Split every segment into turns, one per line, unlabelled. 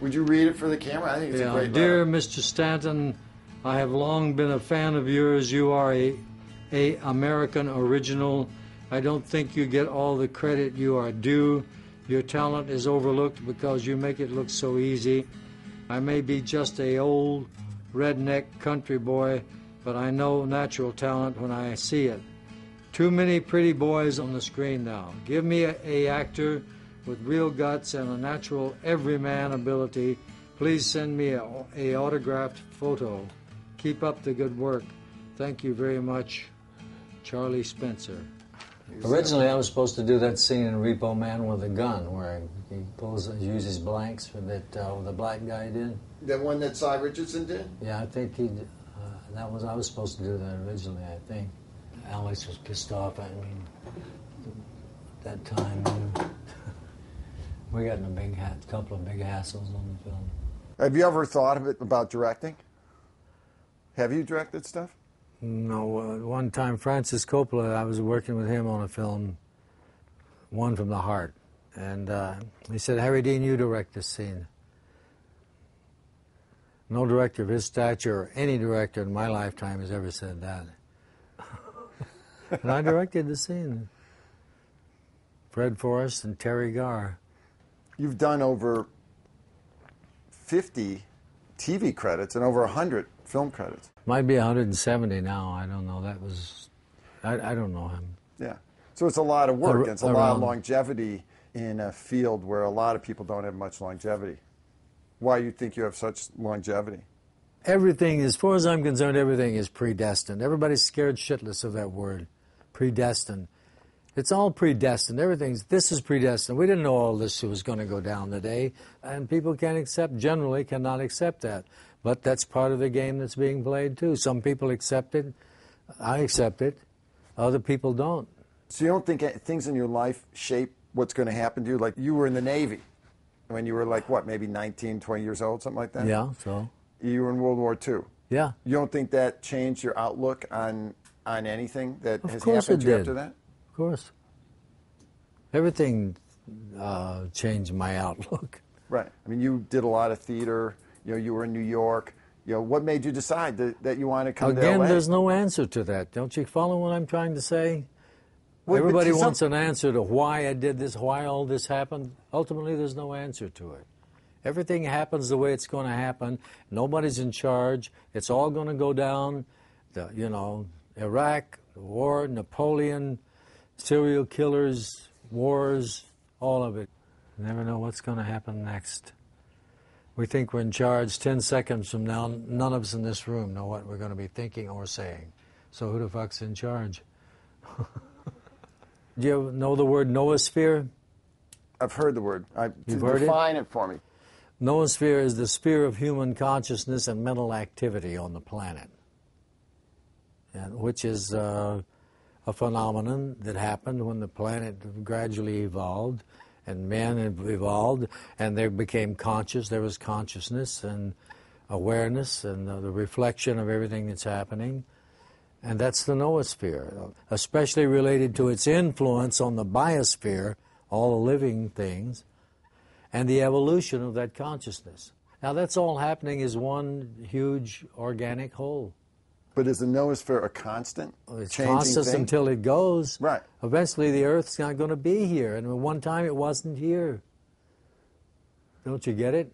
Would you read it for the camera? I think it's a great
Dear
letter.
Mr. Stanton, I have long been a fan of yours. You are a American original. I don't think you get all the credit you are due. Your talent is overlooked because you make it look so easy. I may be just a old redneck country boy, but I know natural talent when I see it. Too many pretty boys on the screen now. Give me a actor with real guts and a natural everyman ability. Please send me a autographed photo. Keep up the good work. Thank you very much, Charlie Spencer.
Originally, I was supposed to do that scene in Repo Man with a gun, where he uses blanks for that the black guy did.
The one that Cy Richardson did?
Yeah, I think I was supposed to do that originally. I think Alex was pissed off at me at that time. We got in a couple of big hassles on the film.
Have you ever thought about directing? Have you directed stuff?
No, one time Francis Coppola, I was working with him on a film, One from the Heart, and he said, Harry Dean, you direct this scene. No director of his stature or any director in my lifetime has ever said that. And I directed the scene. Fred Forrest and Terry Garr.
You've done over 50 TV credits and over 100 film credits.
Might be 170 now. I don't know. That was, I don't know him.
Yeah. So it's a lot of work. It's a lot of longevity in a field where a lot of people don't have much longevity. Why do you think you have such longevity?
Everything, as far as I'm concerned, everything is predestined. Everybody's scared shitless of that word, predestined. It's all predestined. This is predestined. We didn't know all this was going to go down today, and people generally cannot accept that. But that's part of the game that's being played, too. Some people accept it. I accept it. Other people don't.
So you don't think things in your life shape what's going to happen to you? Like, you were in the Navy when you were, like, what, maybe 19, 20 years old, something like that?
Yeah, so.
You were in World War II.
Yeah.
You don't think that changed your outlook on anything that has
course
happened
it
to you
did.
after that?
Of course. Everything changed my outlook.
Right. I mean, you did a lot of theater. You were in New York. What made you decide that you wanted to come to LA?
Again, there's no answer to that. Don't you follow what I'm trying to say?
Well,
everybody wants an answer to why I did this, why all this happened. Ultimately, there's no answer to it. Everything happens the way it's going to happen. Nobody's in charge. It's all going to go down. Iraq, the war, Napoleon, serial killers, wars, all of it. You never know what's going to happen next. We think we're in charge. 10 seconds from now, none of us in this room know what we're going to be thinking or saying. So who the fuck's in charge? Do you know the word noosphere?
I've heard the word.
You've heard it?
Define it for me.
Noosphere is the sphere of human consciousness and mental activity on the planet, which is a phenomenon that happened when the planet gradually evolved and men have evolved and they became conscious. There was consciousness and awareness and the reflection of everything that's happening. And that's the noosphere, especially related to its influence on the biosphere, all the living things, and the evolution of that consciousness. Now that's all happening as one huge organic whole.
But is the noosphere a constant?
It's constant until it goes.
Right.
Eventually the Earth's not going to be here, and at one time it wasn't here. Don't you get it?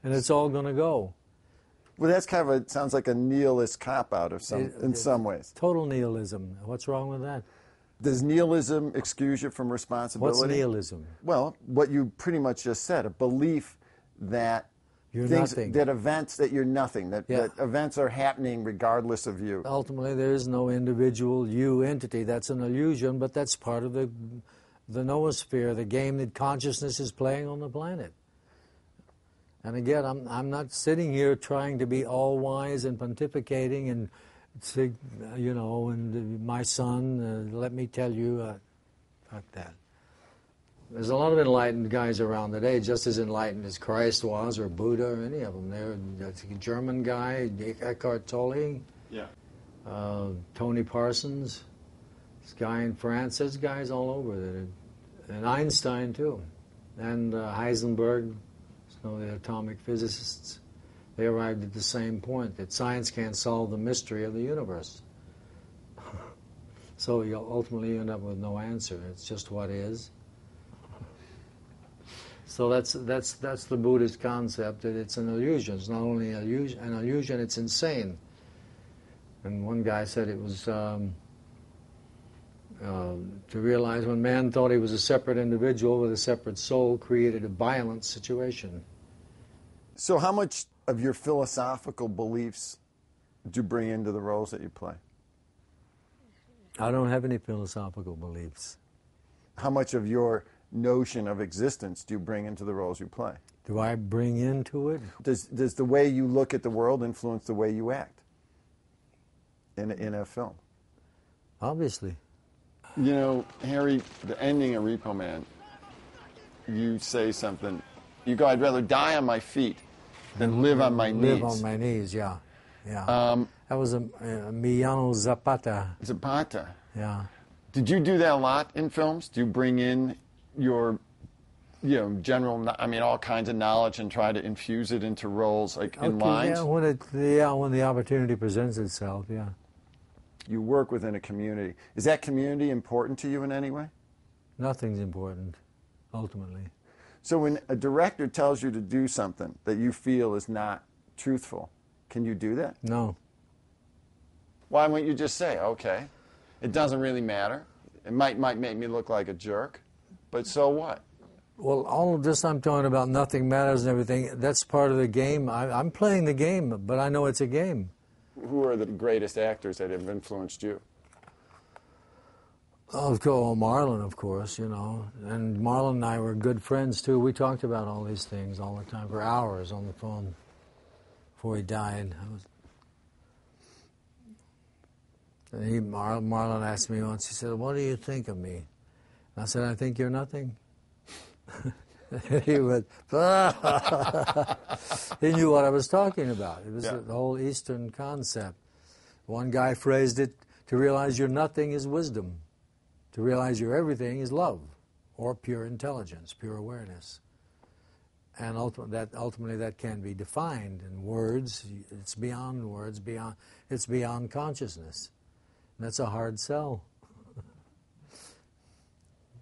And it's all going to go.
Well, that's kind of sounds like a nihilist cop-out in some ways.
Total nihilism. What's wrong with that?
Does nihilism excuse you from responsibility?
What's nihilism?
Well, what you pretty much just said, a belief that
you're nothing.
That you're nothing, that events are happening regardless of you.
Ultimately, there is no individual you entity. That's an illusion, but that's part of the noosphere, the game that consciousness is playing on the planet. And again, I'm not sitting here trying to be all wise and pontificating and, and my son, let me tell you, fuck that. There's a lot of enlightened guys around today, just as enlightened as Christ was or Buddha or any of them. There's a German guy, Eckhart Tolle, Tony Parsons, this guy in France. There's guys all over, and Einstein too, and Heisenberg. the atomic physicists. They arrived at the same point, that science can't solve the mystery of the universe. So you'll ultimately end up with no answer. It's just what is. So that's the Buddhist concept, that it's an illusion. It's not only an illusion, it's insane. And one guy said it was to realize when man thought he was a separate individual with a separate soul, created a violent situation.
So how much of your philosophical beliefs do you bring into the roles that you play?
I don't have any philosophical beliefs.
How much of your notion of existence do you bring into the roles you play?
Do I bring into it?
Does the way you look at the world influence the way you act in a film?
Obviously.
You know, Harry, the ending of Repo Man, you say something. You go, I'd rather die on my feet than live on my knees.
Live on my knees, yeah. That was Emilio Zapata.
Zapata.
Yeah.
Did you do that a lot in films? Do you bring in your, general, all kinds of knowledge and try to infuse it into roles, like in lines?
Yeah, when the opportunity presents itself, yeah.
You work within a community. Is that community important to you in any way?
Nothing's important, ultimately.
So when a director tells you to do something that you feel is not truthful, can you do that?
No.
Why wouldn't you just say, okay, it doesn't really matter. It might make me look like a jerk, but so what?
Well, all of this I'm talking about, nothing matters and everything, that's part of the game. I'm playing the game, but I know it's a game.
Who are the greatest actors that have influenced you?
Oh, Marlon, of course, And Marlon and I were good friends, too. We talked about all these things all the time, for hours on the phone before he died. Marlon asked me once, he said, what do you think of me? And I said, I think you're nothing. He went, he knew what I was talking about. It was the whole Eastern concept. One guy phrased it, to realize you're nothing is wisdom. To realize you're everything is love, or pure intelligence, pure awareness. And ultimately that can be defined in words. It's beyond words, it's beyond consciousness. And that's a hard sell.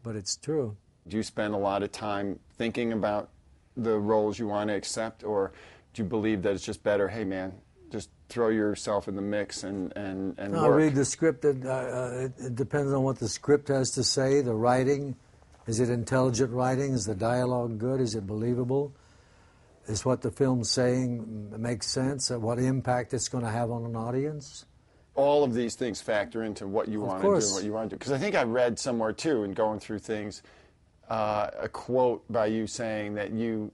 But it's true.
Do you spend a lot of time thinking about the roles you want to accept, or do you believe that it's just better, hey man, just throw yourself in the mix and
no,
work?
Read the script. It depends on what the script has to say, the writing. Is it intelligent writing? Is the dialogue good? Is it believable? Is what the film's saying make sense? What impact it's going to have on an audience?
All of these things factor into what you want to do and what you want to do. Because I think I read somewhere, too, in going through things, a quote by you saying that you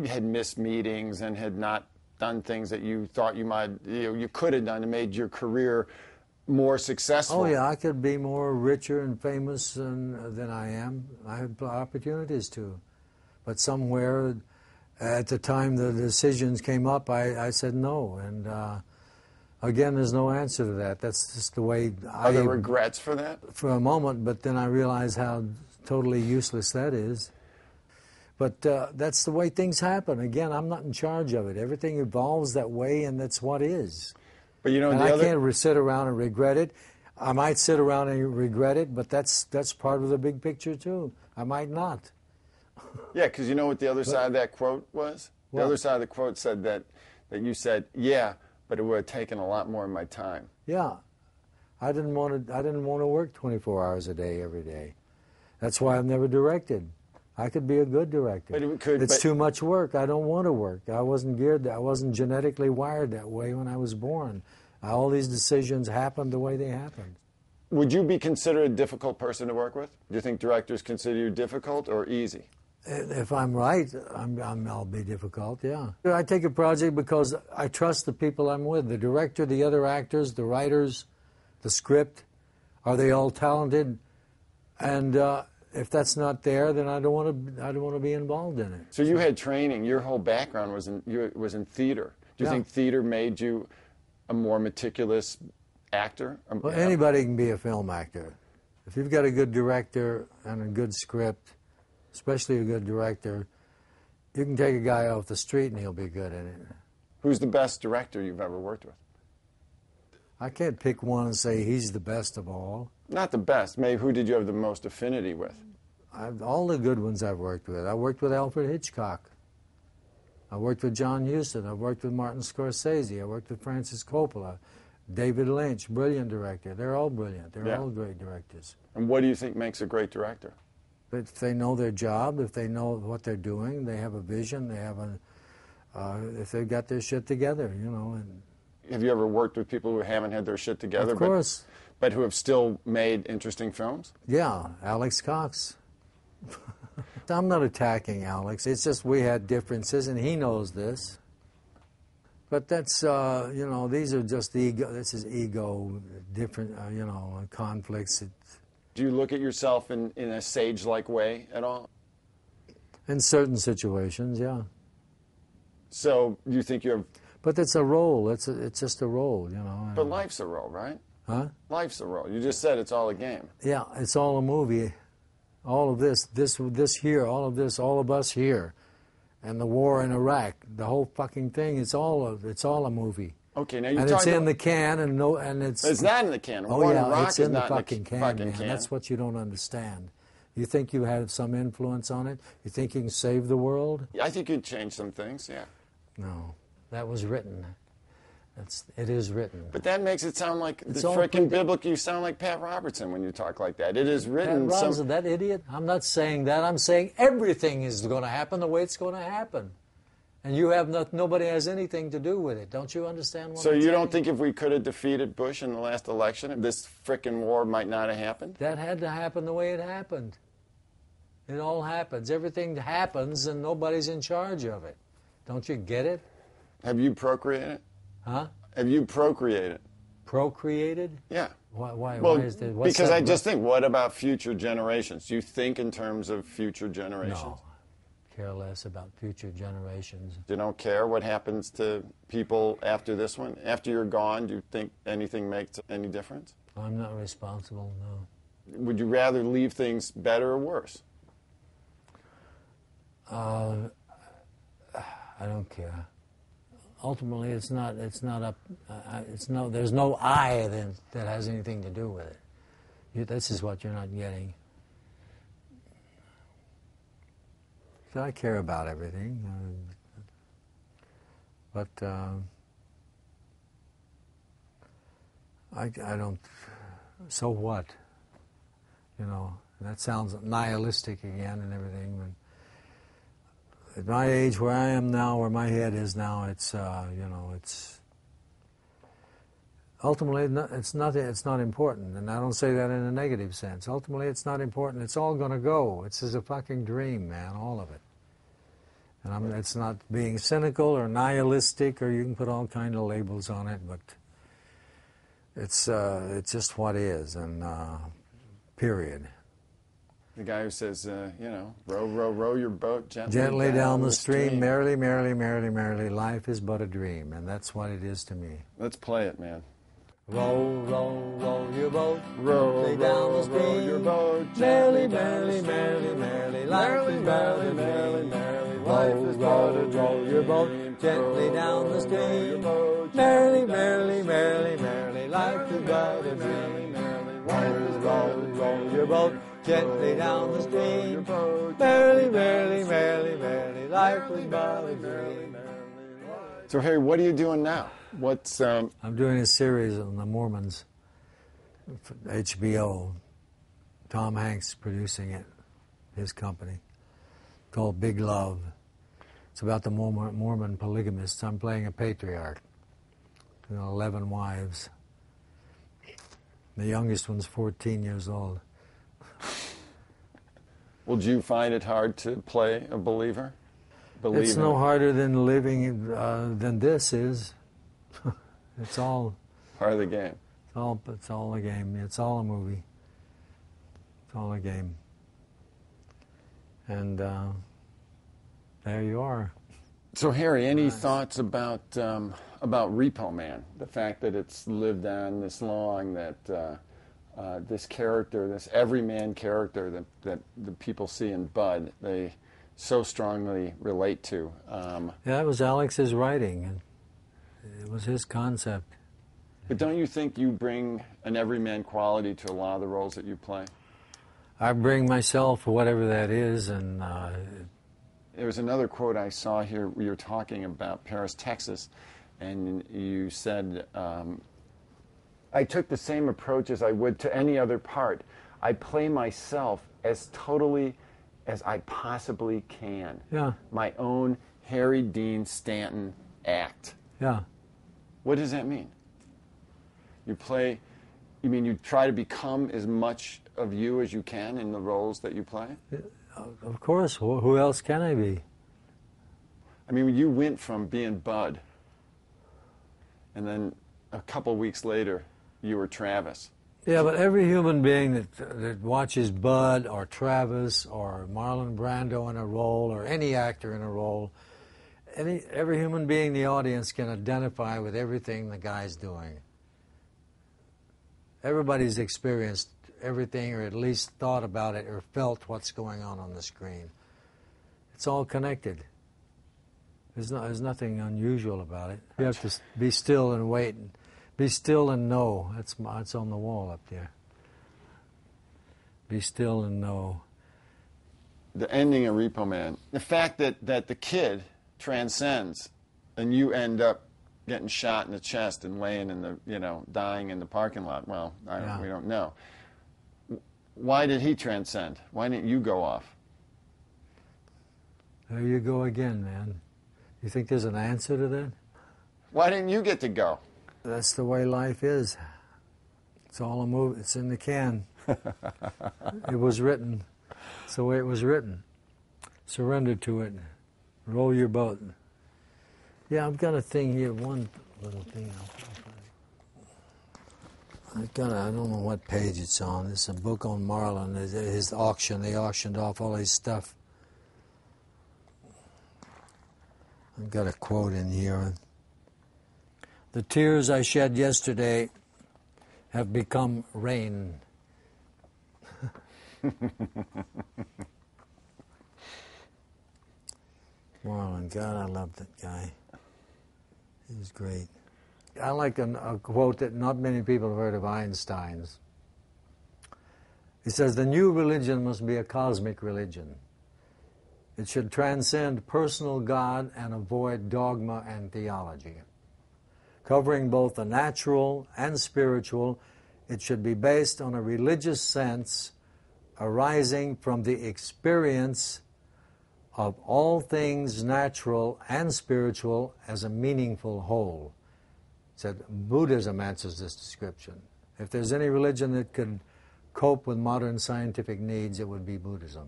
had missed meetings and had not done things that you thought you could have done and made your career more successful.
Oh, yeah, I could be more richer and famous than I am. I had opportunities to. But somewhere at the time the decisions came up, I said no. And again, there's no answer to that. That's just the way
Are there regrets for that?
For a moment, but then I realized how totally useless that is. But that's the way things happen. Again, I'm not in charge of it. Everything evolves that way, and that's what is.
But
I can't sit around and regret it. I might sit around and regret it, but that's part of the big picture too. I might not.
Yeah, because you know what the other side of that quote was? The other side of the quote said that you said, yeah, but it would have taken a lot more of my time.
Yeah, I didn't want to work 24 hours a day every day. That's why I've never directed. I could be a good director. It's too much work. I don't want to work. I wasn't geared. I wasn't genetically wired that way when I was born. All these decisions happened the way they happened.
Would you be considered a difficult person to work with? Do you think directors consider you difficult or easy?
If I'm right, I'll be difficult, yeah. I take a project because I trust the people I'm with, the director, the other actors, the writers, the script. Are they all talented? And if that's not there, then I don't want to be involved in it.
So you had training. Your whole background was in theater. Do you think theater made you a more meticulous actor?
Well, anybody can be a film actor. If you've got a good director and a good script, especially a good director, You can take a guy off the street and he'll be good at it.
Who's the best director you've ever worked with?
I can't pick one and say he's the best of all.
Not the best. Maybe who did you have the most affinity with?
All the good ones I've worked with. I worked with Alfred Hitchcock. I worked with John Huston. I worked with Martin Scorsese. I worked with Francis Coppola. David Lynch, brilliant director. They're all brilliant. They're all great directors.
And what do you think makes a great director?
If they know their job, if they know what they're doing, they have a vision, they have if they've got their shit together, you know. And
have you ever worked with people who haven't had their shit together?
Of course.
But who have still made interesting films?
Yeah, Alex Cox. I'm not attacking Alex. It's just we had differences, and he knows this. But that's, you know, these are just ego. This is ego, different, you know, conflicts.
Do you look at yourself in a sage-like way at all?
In certain situations, yeah.
So you think you have...
But it's a role. It's just a role, you know.
But life's a role, right?
Huh?
Life's a role. You just said it's all a game.
Yeah, it's all a movie. All of this here, all of this, all of us here, and the war in Iraq, the whole fucking thing. It's all a movie.
Okay, now you
and it's in the can, and it's.
It's not in the can.
Oh yeah, it's in the fucking can, man. That's what you don't understand. You think you have some influence on it? You think you can save the world?
I think you'd change some things. Yeah.
No, that was written. It is written.
But that makes it sound like the frickin' biblical. You sound like Pat Robertson when you talk like that. It is written.
Pat Robertson, that idiot? I'm not saying that. I'm saying everything is going to happen the way it's going to happen. And you have nobody has anything to do with it. Don't you understand what I'm saying?
So you don't think if we could have defeated Bush in the last election, this frickin' war might not have happened?
That had to happen the way it happened. It all happens. Everything happens and nobody's in charge of it. Don't you get it?
Have you procreated?
Huh?
Have you procreated?
Procreated?
Yeah.
Why
well,
is that?
Because I just think, what about future generations? Do you think in terms of future generations?
No. Care less about future generations.
You don't care what happens to people after this one? After you're gone, do you think anything makes any difference?
I'm not responsible, no.
Would you rather leave things better or worse?
I don't care. Ultimately, there's no I that has anything to do with it. This is what you're not getting. So I care about everything, but I don't. So what? You know, that sounds nihilistic again and everything. At my age, where I am now, where my head is now, it's you know, it's ultimately it's not important, and I don't say that in a negative sense. Ultimately, it's not important. It's all going to go. It's just a fucking dream, man, all of it. And it's not being cynical or nihilistic, or you can put all kind of labels on it, but it's just what is, and period.
The guy who says, you know, row your boat
gently down the stream, merrily, merrily, merrily, merrily, life is but a dream, and that's what it is to me.
Let's play it, man.
Row, row, row your boat,
row
down the stream,
row your boat,
merrily, merrily, merrily, merrily, life is but a dream. Row, row, row your boat, gently down the stream, merrily, merrily, merrily, merrily, life is but a dream. Row, row, row your boat, gently down the stream, merrily, merrily, merrily, merrily, life is but a dream.
So, Harry, what are you doing now? What's
I'm doing a series on the Mormons, HBO. Tom Hanks producing it, his company, called Big Love. It's about the Mormon polygamists. I'm playing a patriarch, 11 wives. The youngest one's 14 years old.
Well, do you find it hard to play a believer?
It's no harder than living than this is. It's all
part of the game.
It's all a game. It's all a movie. It's all a game. And there you are.
So, Harry, any thoughts about Repo Man? The fact that it's lived on this long, that this character, this everyman character that the people see in Bud, they so strongly relate to.
Yeah, it was Alex's writing, and it was his concept.
But don't you think you bring an everyman quality to a lot of the roles that you play?
I bring myself, whatever that is, and...
There was another quote I saw here. We were talking about Paris, Texas, and you said, I took the same approach as I would to any other part. I play myself as totally as I possibly can.
Yeah.
My own Harry Dean Stanton act.
Yeah.
What does that mean? You play, you mean you try to become as much of you as you can in the roles that you play?
Of course. Who else can I be?
I mean, you went from being Bud, and then a couple weeks later, you were Travis.
Yeah, but every human being that watches Bud or Travis or Marlon Brando in a role or any actor in a role, every human being in the audience can identify with everything the guy's doing. Everybody's experienced everything, or at least thought about it, or felt what's going on the screen. It's all connected. There's nothing unusual about it. You have to be still and wait. Be still and know. It's on the wall up there. Be still and know.
The ending of Repo Man, the fact that the kid transcends and you end up getting shot in the chest and laying in the, dying in the parking lot. Well, we don't know. Why did he transcend? Why didn't you go off?
There you go again, man. You think there's an answer to that?
Why didn't you get to go?
That's the way life is. It's all a move. It's in the can. It was written. It's the way it was written. Surrender to it. Roll your boat. Yeah, I've got a thing here. One little thing. I don't know what page it's on. It's a book on Marlon. His auction. They auctioned off all his stuff. I've got a quote in here. The tears I shed yesterday have become rain. Marlon, God, I love that guy. He was great. I like a quote that not many people have heard of Einstein's. He says, the new religion must be a cosmic religion. It should transcend personal God and avoid dogma and theology. Covering both the natural and spiritual, it should be based on a religious sense arising from the experience of all things natural and spiritual as a meaningful whole. He said Buddhism answers this description. If there's any religion that could cope with modern scientific needs, it would be Buddhism.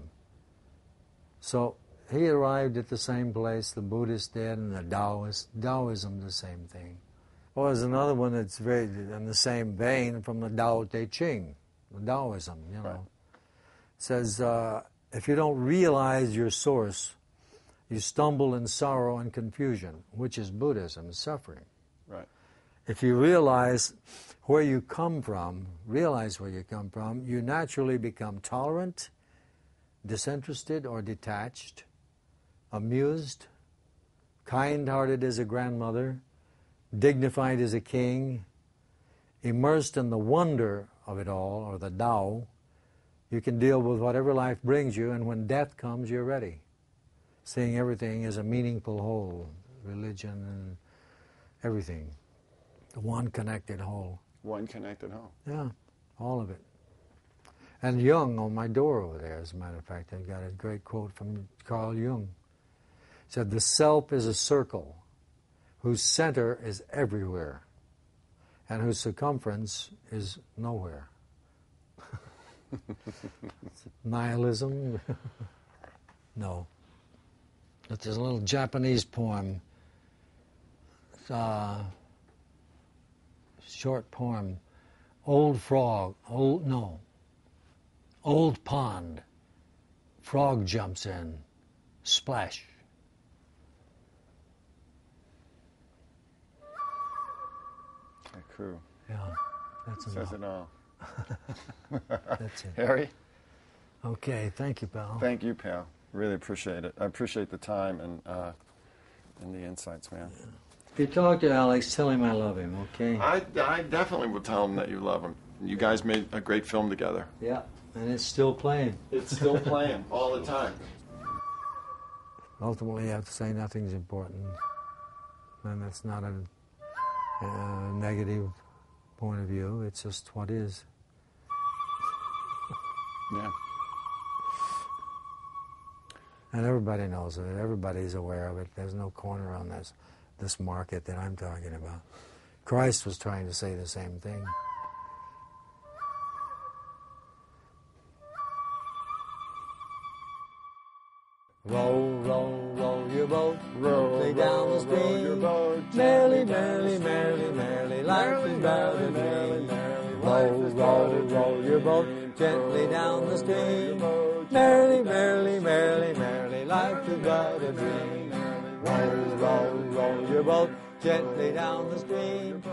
So he arrived at the same place the Buddhists did, and the Taoists. Taoism, the same thing. Well, there's another one that's very in the same vein from the Tao Te Ching, the Taoism, Right. It says, if you don't realize your source, you stumble in sorrow and confusion, which is Buddhism, suffering.
Right.
If you realize where you come from, you naturally become tolerant, disinterested or detached, amused, kind-hearted as a grandmother, dignified as a king, immersed in the wonder of it all, or the Tao. You can deal with whatever life brings you, and when death comes, you're ready. Seeing everything as a meaningful whole, religion and everything. The one connected whole.
One connected whole.
Yeah, all of it. And Jung on my door over there, as a matter of fact, I've got a great quote from Carl Jung. He said, the self is a circle whose center is everywhere and whose circumference is nowhere. Nihilism? No. But there's a little Japanese poem, short poem, Old pond, frog jumps in, splash.
Cool.
Yeah, that's enough.
Says it all.
That's it.
Harry?
Okay, thank you, pal.
Thank you, pal. Really appreciate it. I appreciate the time and the insights, man.
If you talk to Alex, tell him I love him, okay?
I definitely will tell him that you love him. You guys made a great film together.
Yeah, and it's still playing.
It's still playing all the time.
Ultimately, you have to say nothing's important, and that's not a negative point of view. It's just what is.
Yeah.
And everybody knows of it. Everybody's aware of it. There's no corner on this market that I'm talking about. Christ was trying to say the same thing. Row, row, row your boat, row down the stream. Merrily, merrily, merrily, merrily, life is but a dream. Row, row, row your boat gently down the stream. Merrily, merrily, merrily, merrily, life is but a dream. Row, row, row your boat gently down the stream.